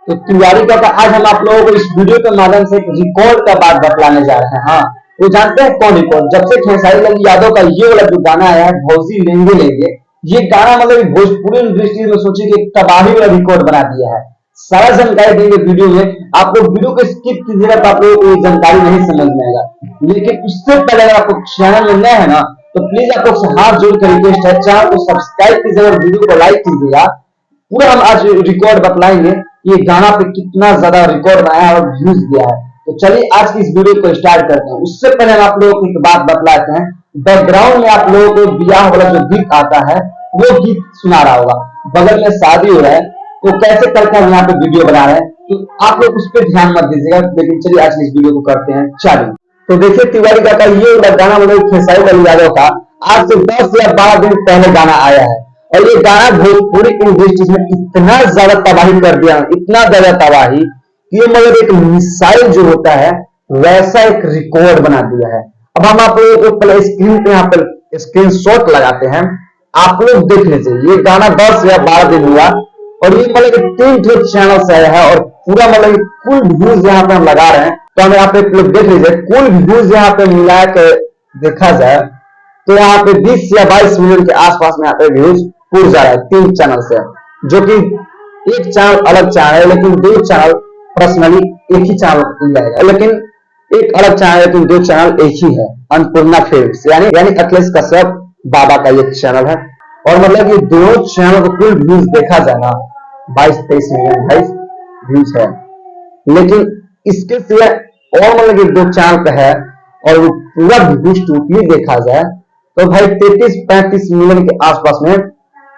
तो तिवारी का आज हम आप लोगों को इस वीडियो के माध्यम से एक रिकॉर्ड का बात बतलाने जा रहे हैं। हाँ, वो जानते हैं कौन रिकॉर्ड? जब से खेसारी लाल यादव का ये वाला जो गाना आया है भौजी लेंगे लेंगे, ये गाना मतलब भोजपुरी इंडस्ट्री में सोचिए कि तबाही वाला रिकॉर्ड बना दिया है। सारा जानकारी देंगे वीडियो में। आप लोग वीडियो को स्किप कीजिएगा तो आप लोगों को ये जानकारी नहीं समझ में आएगा। लेकिन उससे पहले अगर आपको चैनल में नए है ना, तो प्लीज आप लोग से हाथ जोड़ कर रिक्वेस्ट है, चैनल को सब्सक्राइब कीजिएगा और वीडियो को लाइक कीजिएगा। पूरा हम आज रिकॉर्ड बतलाएंगे, ये गाना पे कितना ज्यादा रिकॉर्ड बनाया और व्यूज दिया है। तो चलिए आज की इस वीडियो को स्टार्ट करते हैं। उससे पहले हम आप लोगों को एक बात बतलाते हैं। बैकग्राउंड में आप लोगों को ब्याह वाला जो गीत आता है वो गीत सुना रहा होगा। बगल में शादी हो रहा है, तो कैसे करके हम यहाँ पे वीडियो बना रहे हैं, तो आप लोग उस पर ध्यान मत दीजिएगा। लेकिन चलिए आज इस वीडियो को करते हैं चालू। तो देखिए तिवारी का ये गाना मतलब खेसारी लाल यादव का आज से 10 या 12 दिन पहले गाना आया है। और ये गाना भोजपुरी इंडस्ट्री में इतना ज्यादा तबाही कर दिया, इतना ज्यादा तबाही कि ये मतलब एक मिसाइल जो होता है वैसा एक रिकॉर्ड बना दिया है। अब हम आप लोगों को पहले स्क्रीन पे यहाँ पर स्क्रीनशॉट लगाते हैं, आप लोग देख लीजिए। ये गाना 10 या 12 दिन हुआ और ये मतलब 3 चैनल से आया है और पूरा मतलब कुल व्यूज यहाँ पे हम लगा रहे हैं। तो हम यहाँ पे लोग देख लीजिए, कुल व्यूज यहाँ पे मिला के देखा जाए तो यहाँ पे 20 या 22 मिलियन के आसपास में यहाँ पे व्यूज पूर जा रहा है 3 चैनल से, जो कि एक चैनल अलग चैनल है लेकिन 2 चैनल पर्सनली एक ही चैनल जाएगा, लेकिन एक अलग चैनल लेकिन 2 चैनल एक ही है। अन्नपूर्णा फिल्म्स यानी अखिलेश कश्यप बाबा का ये चैनल है। और मतलब ये दोनों चैनल को कुल व्यूज देखा जाना 22-23 मिलियन 22 व्यूज है। लेकिन इसके सिवा और मतलब 2 चैनल पे है और वो पूरा व्यूज टोटली देखा जाए तो भाई 33-35 मिलियन के आसपास में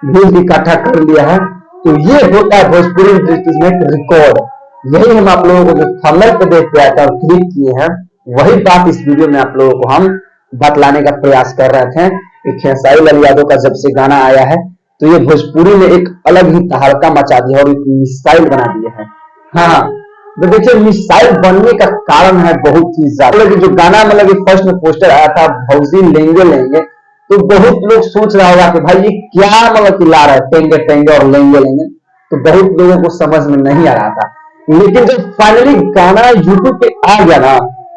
व्यूज इकट्ठा कर लिया है। तो ये होता है भोजपुरी इंडस्ट्री में एक रिकॉर्ड। यही हम आप लोगों को जो थंबनेल पे देख के आया था और क्लिक किए हैं, वही बात इस वीडियो में आप लोगों को हम बतलाने का प्रयास कर रहे थे कि खेसारी लाल यादव का जब से गाना आया है तो ये भोजपुरी में एक अलग ही तहलका मचा दिया और एक मिसाइल बना दिया है। हाँ, तो देखिए मिसाइल बनने का कारण है बहुत ही ज्यादा। मतलब जो गाना मतलब फर्स्ट में पोस्टर आया था भौजी लेंगे लेंगे, तो बहुत लोग सोच रहा होगा कि भाई ये क्या मतलब ला रहा है, टेंगे टेंगे और लेंगे लेंगे। तो बहुत लोगों को समझ में नहीं आ रहा था। लेकिन जब फाइनली गाना यूट्यूब पे आ गया ना,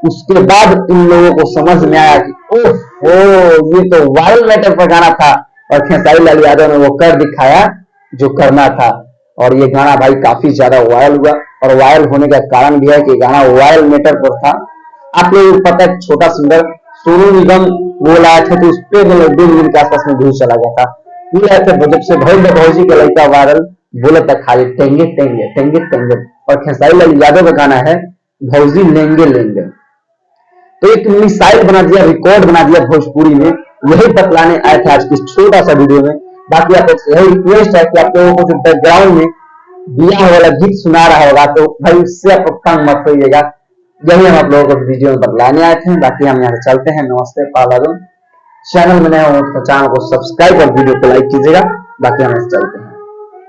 उसके बाद इन लोगों को समझ में आया कि ओह ये तो वायरल मैटर पर गाना था और खेसारी लाल यादव ने वो कर दिखाया जो करना था। और ये गाना भाई काफी ज्यादा वायरल हुआ और वायरल होने का कारण भी है कि गाना वायरल मैटर पर था। आप लोगों को पता है छोटा सुंदर सोनू निगम वो लाए थे तो उस पर 2 मिलियन के आसपास में व्यूज चला गया था। वो लाए थे जब से भाई भौजी का लड़का वायरल बोला था खाली टेंगे टेंगे टेंगे टेंगे। और खेसारी लाल यादव का गाना है भौजी लेंगे लेंगे, तो एक मिसाइल बना दिया, रिकॉर्ड बना दिया भोजपुरी में। यही बतलाने आए थे आज की छोटा सा वीडियो में। बाकी आप यही रिक्वेस्ट है कि आप लोगों को जो बैकग्राउंड में ब्याह वाला गीत सुना रहा होगा तो भाई उससे आप तंग मत होइएगा। यही हम आप लोगों को वीडियो में बतलाने आए थे। बाकी हम यहाँ से चलते हैं। नमस्ते पालागुन। चैनल में नए हो तो चैनल को सब्सक्राइब और वीडियो को लाइक कीजिएगा। बाकी हम यहाँ से चलते हैं।